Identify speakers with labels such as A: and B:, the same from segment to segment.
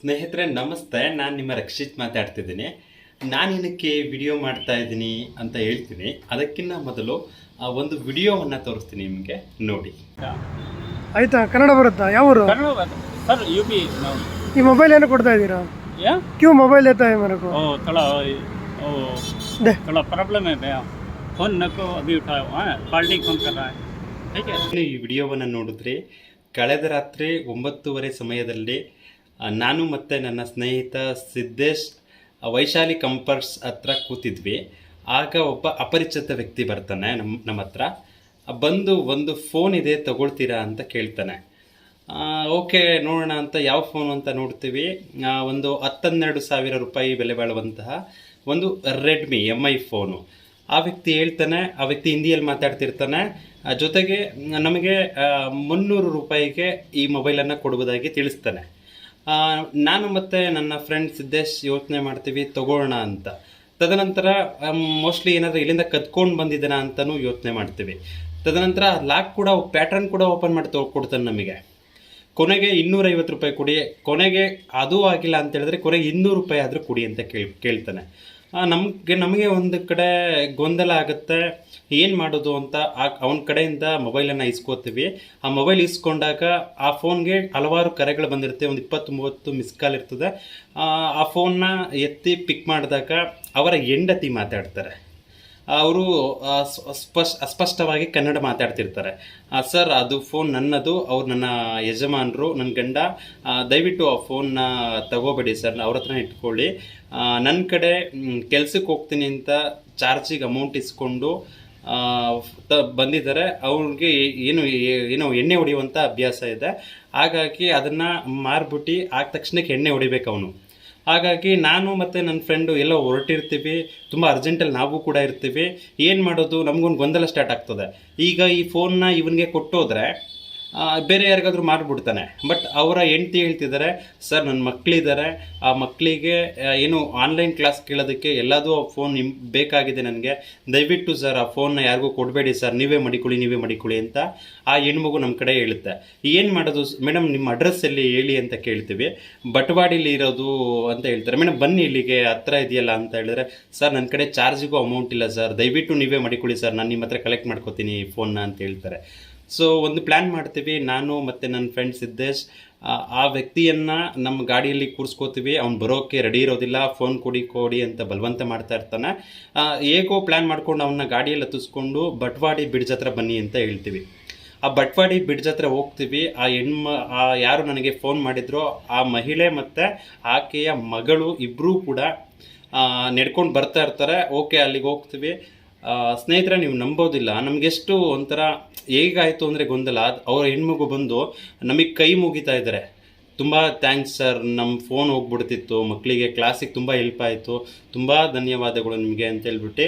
A: ಸ್ನೇಹಿತರೆ ನಮಸ್ತೆ, ನಾನು ನಿಮ್ಮ ರಕ್ಷಿತ್ ಮಾತಾಡ್ತಿದ್ದೀನಿ. ನಾನು ಏನಕ್ಕೆ ವಿಡಿಯೋ ಮಾಡ್ತಾ ಇದ್ದೀನಿ ಅಂತ ಹೇಳ್ತೀನಿ. ಅದಕ್ಕಿಂತ ಮೊದಲು ಒಂದು ವಿಡಿಯೋವನ್ನು ತೋರಿಸ್ತೀನಿ ನಿಮಗೆ, ನೋಡಿ.
B: ಆಯ್ತಾ? ಕನ್ನಡ ಬರುತ್ತಾ? ಯಾವ ಊರು?
C: सर यूपी
B: ಈ ಮೊಬೈಲ್ ಏನು ಕೊಡ್ತಾ ಇದ್ದೀರಾ?
C: या
B: क्यों मोबाइल लेता है मेरे को?
C: ओ थोड़ा
B: दे।
C: थोड़ा प्रॉब्लम है भैया, फोन न को अभी उठाओ, हाँ पार्टी फोन कर रहा है, ठीक है।
A: ಈ ವಿಡಿಯೋವನ್ನು ನೋಡಿದ್ರೆ ಕಳೆದ ರಾತ್ರಿ 9:30 ಸಮಯದಲ್ಲಿ ನಾನು ಮತ್ತು ನನ್ನ ಸ್ನೇಹಿತ ಸಿದ್ದೇಶ್ ವೈಶಾಲಿ ಕಂಪರ್ಸ್ ಹತ್ರ ಕೂತಿದ್ವಿ. ಆಗ ಒಬ್ಬ ಅಪರಿಚಿತ ವ್ಯಕ್ತಿ ಬರ್ತಾನೆ ನಮ್ಮ ಹತ್ರ. ಬಂದು ಒಂದು ಫೋನ್ ಇದೆ ತಗೊಳ್ತೀರಾ ಅಂತ ಕೇಳ್ತಾನೆ. ಓಕೆ ನೋಡೋಣ ಅಂತ ಯಾವ ಫೋನ್ ಅಂತ ನೋಡ್ತೀವಿ. ಒಂದು 10-12 ಸಾವಿರ ರೂಪಾಯಿ ಬೆಲೆ ಬಾಳುವಂತಹ ಒಂದು ರೆಡ್ಮಿ MI ಫೋನು. ಆ ವ್ಯಕ್ತಿ ಹೇಳ್ತಾನೆ, ಆ ವ್ಯಕ್ತಿ ಹಿಂದಿಯಲ್ಲಿ ಮಾತಾಡ್ತಿರ್ತಾನೆ. ಜೊತೆಗೆ ನಮಗೆ 300 ರೂಪಾಯಿಗೆ ಈ ಮೊಬೈಲನ್ನು ಕೊಡುವುದಾಗಿ ತಿಳಿಸ್ತಾನೆ. ನಾನು ಮತ್ತು ನನ್ನ ಫ್ರೆಂಡ್ ಸಿದ್ದೇಶ್ ಯೋಚನೆ ಮಾಡ್ತೀವಿ ತಗೊಳ್ಳೋಣ ಅಂತ. ತದನಂತರ ಮೋಸ್ಟ್ಲಿ ಏನಾದರೂ ಇಲ್ಲಿಂದ ಕದ್ಕೊಂಡು ಬಂದಿದ್ದಾನ ಅಂತಲೂ ಯೋಚನೆ ಮಾಡ್ತೀವಿ. ತದನಂತರ ಲಾಕ್ ಕೂಡ, ಪ್ಯಾಟ್ರನ್ ಕೂಡ ಓಪನ್ ಮಾಡಿ ಕೊಡ್ತಾನೆ ನಮಗೆ. ಕೊನೆಗೆ 250 ರೂಪಾಯಿ ಕೊಡಿ, ಕೊನೆಗೆ ಅದೂ ಆಗಿಲ್ಲ ಅಂತ ಹೇಳಿದ್ರೆ ಕೊನೆಗೆ 200 ರೂಪಾಯಿ ಆದರೂ ಕೊಡಿ ಅಂತ ಕೇಳ್ತಾನೆ. ನಮಗೆ ಒಂದು ಕಡೆ ಗೊಂದಲ ಆಗುತ್ತೆ, ಏನು ಮಾಡೋದು ಅಂತ. ಅವನ ಕಡೆಯಿಂದ ಮೊಬೈಲನ್ನು ಇಸ್ಕೋತೀವಿ. ಆ ಮೊಬೈಲ್ ಇಸ್ಕೊಂಡಾಗ ಆ ಫೋನ್ಗೆ ಹಲವಾರು ಕರೆಗಳು ಬಂದಿರುತ್ತೆ, ಒಂದು 20-30 ಮಿಸ್ ಕಾಲ್ ಇರ್ತದೆ. ಆ ಫೋನ್ನ ಎತ್ತಿ ಪಿಕ್ ಮಾಡಿದಾಗ ಅವರ ಹೆಂಡತಿ ಮಾತಾಡ್ತಾರೆ. ಅವರು ಅಸ್ಪಷ್ಟವಾಗಿ ಕನ್ನಡ ಮಾತಾಡ್ತಿರ್ತಾರೆ. ಸರ್, ಅದು ಫೋನ್ ನನ್ನದು, ಅವ್ರು ನನ್ನ ಯಜಮಾನರು, ನನ್ನ ಗಂಡ, ದಯವಿಟ್ಟು ಆ ಫೋನ್ನ ತಗೋಬೇಡಿ ಸರ್, ಅವ್ರ ಹತ್ರನೇ ಇಟ್ಕೊಳ್ಳಿ. ನನ್ನ ಕಡೆ ಕೆಲ್ಸಕ್ಕೆ ಹೋಗ್ತೀನಿ ಅಂತ ಚಾರ್ಜಿಗೆ ಅಮೌಂಟ್ ಇಸ್ಕೊಂಡು ಬಂದಿದ್ದಾರೆ. ಅವ್ರಿಗೆ ಏನೋ ಎಣ್ಣೆ ಹೊಡೆಯುವಂಥ ಅಭ್ಯಾಸ ಇದೆ. ಹಾಗಾಗಿ ಅದನ್ನು ಮಾರ್ಬಿಟ್ಟು ಆದ ತಕ್ಷಣಕ್ಕೆ ಎಣ್ಣೆ ಹೊಡಿಬೇಕು ಅವನು. ಹಾಗಾಗಿ ನಾನು ಮತ್ತು ನನ್ನ ಫ್ರೆಂಡು ಎಲ್ಲ ಹೊರಟಿರ್ತೀವಿ, ತುಂಬ ಅರ್ಜೆಂಟಲ್ಲಿ ನಾವು ಕೂಡ ಇರ್ತೀವಿ. ಏನು ಮಾಡೋದು, ನಮಗೊಂದು ಗೊಂದಲ ಸ್ಟಾರ್ಟ್ ಆಗ್ತದೆ. ಈಗ ಈ ಫೋನ್ನ ಇವನಿಗೆ ಕೊಟ್ಟೋದ್ರೆ ಬೇರೆ ಯಾರಿಗಾದ್ರೂ ಮಾಡಿಬಿಡ್ತಾನೆ. ಬಟ್ ಅವರ ಹೆಂಡ್ತಿ ಹೇಳ್ತಿದ್ದಾರೆ, ಸರ್ ನನ್ನ ಮಕ್ಕಳಿದ್ದಾರೆ, ಆ ಮಕ್ಕಳಿಗೆ ಏನು ಆನ್ಲೈನ್ ಕ್ಲಾಸ್ ಕೇಳೋದಕ್ಕೆ ಎಲ್ಲದೂ ಫೋನ್ ಬೇಕಾಗಿದೆ ನನಗೆ, ದಯವಿಟ್ಟು ಸರ್ ಆ ಫೋನ್ನ ಯಾರಿಗೂ ಕೊಡಬೇಡಿ ಸರ್, ನೀವೇ ಮಡಿಕೊಳ್ಳಿ ಅಂತ ಆ ಹೆಣ್ಮಗು ನಮ್ಮ ಕಡೆ ಹೇಳುತ್ತೆ. ಏನು ಮಾಡೋದು ಮೇಡಮ್, ನಿಮ್ಮ ಅಡ್ರೆಸ್ ಎಲ್ಲಿ ಹೇಳಿ ಅಂತ ಕೇಳ್ತೀವಿ. ಬಟವಾಡಿಲಿ ಇರೋದು ಅಂತ ಹೇಳ್ತಾರೆ. ಮೇಡಮ್ ಬನ್ನಿ ಇಲ್ಲಿಗೆ ಹತ್ರ ಇದೆಯಲ್ಲ ಅಂತ ಹೇಳಿದ್ರೆ, ಸರ್ ನನ್ನ ಕಡೆ ಚಾರ್ಜಿಗೂ ಅಮೌಂಟ್ ಇಲ್ಲ ಸರ್, ದಯವಿಟ್ಟು ನೀವೇ ಮಡಿಕೊಳ್ಳಿ ಸರ್, ನಾನು ನಿಮ್ಮ ಹತ್ರ ಕಲೆಕ್ಟ್ ಮಾಡ್ಕೋತೀನಿ ಈ ಫೋನ್ನ ಅಂತ ಹೇಳ್ತಾರೆ. ಸೊ ಒಂದು ಪ್ಲ್ಯಾನ್ ಮಾಡ್ತೀವಿ, ನಾನು ಮತ್ತು ನನ್ನ ಫ್ರೆಂಡ್ ಸಿದ್ದೇಶ್. ಆ ವ್ಯಕ್ತಿಯನ್ನು ನಮ್ಮ ಗಾಡಿಯಲ್ಲಿ ಕೂರಿಸ್ಕೋತೀವಿ. ಅವ್ನು ಬರೋಕ್ಕೆ ರೆಡಿ ಇರೋದಿಲ್ಲ, ಫೋನ್ ಕೊಡಿ ಅಂತ ಬಲವಂತ ಮಾಡ್ತಾ ಇರ್ತಾನೆ. ಹೇಗೋ ಪ್ಲ್ಯಾನ್ ಮಾಡ್ಕೊಂಡು ಅವನ್ನ ಗಾಡಿಯಲ್ಲಿ ಹತ್ತಿಸ್ಕೊಂಡು ಬಟ್ವಾಡಿ ಬ್ರಿಡ್ಜ್ ಹತ್ರ ಬನ್ನಿ ಅಂತ ಹೇಳ್ತೀವಿ. ಆ ಬಟ್ವಾಡಿ ಬ್ರಿಡ್ಜ್ ಹತ್ರ ಹೋಗ್ತೀವಿ. ಯಾರು ನನಗೆ ಫೋನ್ ಮಾಡಿದ್ರೋ ಆ ಮಹಿಳೆ ಮತ್ತು ಆಕೆಯ ಮಗಳು ಇಬ್ಬರೂ ಕೂಡ ನಡ್ಕೊಂಡು ಬರ್ತಾ ಇರ್ತಾರೆ. ಓಕೆ, ಅಲ್ಲಿಗೆ ಹೋಗ್ತೀವಿ. ಸ್ನೇಹಿತರೆ, ನೀವು ನಂಬೋದಿಲ್ಲ, ನಮಗೆಷ್ಟು ಒಂಥರ ಹೇಗಾಯಿತು ಅಂದರೆ ಗೊಂದಲ. ಅವರ ಹೆಣ್ಮಗು ಬಂದು ನಮಗೆ ಕೈ ಮುಗಿತಾ ಇದ್ದಾರೆ. ತುಂಬ ಥ್ಯಾಂಕ್ಸ್ ಸರ್, ನಮ್ಮ ಫೋನ್ ಹೋಗ್ಬಿಡ್ತಿತ್ತು, ಮಕ್ಕಳಿಗೆ ಕ್ಲಾಸಿಗೆ ತುಂಬ ಹೆಲ್ಪ್ ಆಯಿತು, ತುಂಬ ಧನ್ಯವಾದಗಳು ನಿಮಗೆ ಅಂತ ಹೇಳ್ಬಿಟ್ಟು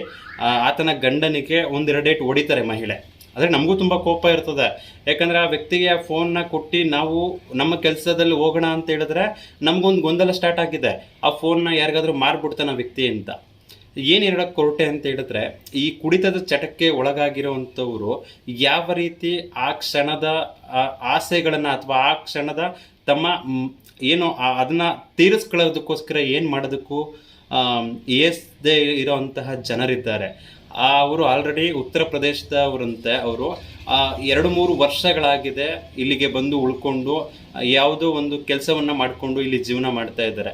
A: ಆತನ ಗಂಡನಿಗೆ 1-2 ಡೇಟ್ ಹೊಡಿತಾರೆ ಮಹಿಳೆ. ಆದರೆ ನಮಗೂ ತುಂಬ ಕೋಪ ಇರ್ತದೆ. ಯಾಕಂದರೆ ಆ ವ್ಯಕ್ತಿಗೆ ಆ ಫೋನ್ನ ಕೊಟ್ಟು ನಾವು ನಮ್ಮ ಕೆಲಸದಲ್ಲಿ ಹೋಗೋಣ ಅಂತ ಹೇಳಿದ್ರೆ ನಮಗೊಂದು ಗೊಂದಲ ಸ್ಟಾರ್ಟ್ ಆಗಿದೆ. ಆ ಫೋನ್ನ ಯಾರಿಗಾದ್ರೂ ಮಾರ್ಬಿಡ್ತಾನೆ ವ್ಯಕ್ತಿ ಅಂತ. ಏನು ಹೇಳಕ್ಕೆ ಹೊರಟೆ ಅಂತ ಹೇಳಿದ್ರೆ, ಈ ಕುಡಿತದ ಚಟಕ್ಕೆ ಒಳಗಾಗಿರೋವಂಥವ್ರು ಯಾವ ರೀತಿ ಆ ಕ್ಷಣದ ಆಸೆಗಳನ್ನು ಅಥವಾ ಆ ಕ್ಷಣದ ತಮ್ಮ ಏನೋ ಅದನ್ನು ತೀರಿಸ್ಕೊಳ್ಳೋದಕ್ಕೋಸ್ಕರ ಏನು ಮಾಡೋದಕ್ಕೂ ಏಸದೇ ಇರೋವಂತಹ ಜನರಿದ್ದಾರೆ. ಅವರು ಆಲ್ರೆಡಿ ಉತ್ತರ ಪ್ರದೇಶದವರಂತೆ. ಅವರು 2-3 ವರ್ಷಗಳಾಗಿದೆ ಇಲ್ಲಿಗೆ ಬಂದು ಉಳ್ಕೊಂಡು ಯಾವುದೋ ಒಂದು ಕೆಲಸವನ್ನು ಮಾಡಿಕೊಂಡು ಇಲ್ಲಿ ಜೀವನ ಮಾಡ್ತಾ ಇದ್ದಾರೆ.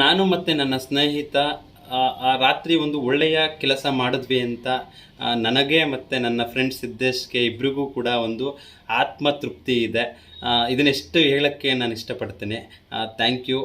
A: ನಾನು ಮತ್ತು ನನ್ನ ಸ್ನೇಹಿತ ಆ ರಾತ್ರಿ ಒಂದು ಒಳ್ಳೆಯ ಕೆಲಸ ಮಾಡಿದ್ವಿ ಅಂತ ನನಗೆ ಮತ್ತು ನನ್ನ ಫ್ರೆಂಡ್ ಸಿದ್ದೇಶ್ಗೆ ಇಬ್ಬರಿಗೂ ಕೂಡ ಒಂದು ಆತ್ಮತೃಪ್ತಿ ಇದೆ. ಇದನ್ನೆಷ್ಟು ಹೇಳೋಕ್ಕೆ ನಾನು ಇಷ್ಟಪಡ್ತೀನಿ. Thank you.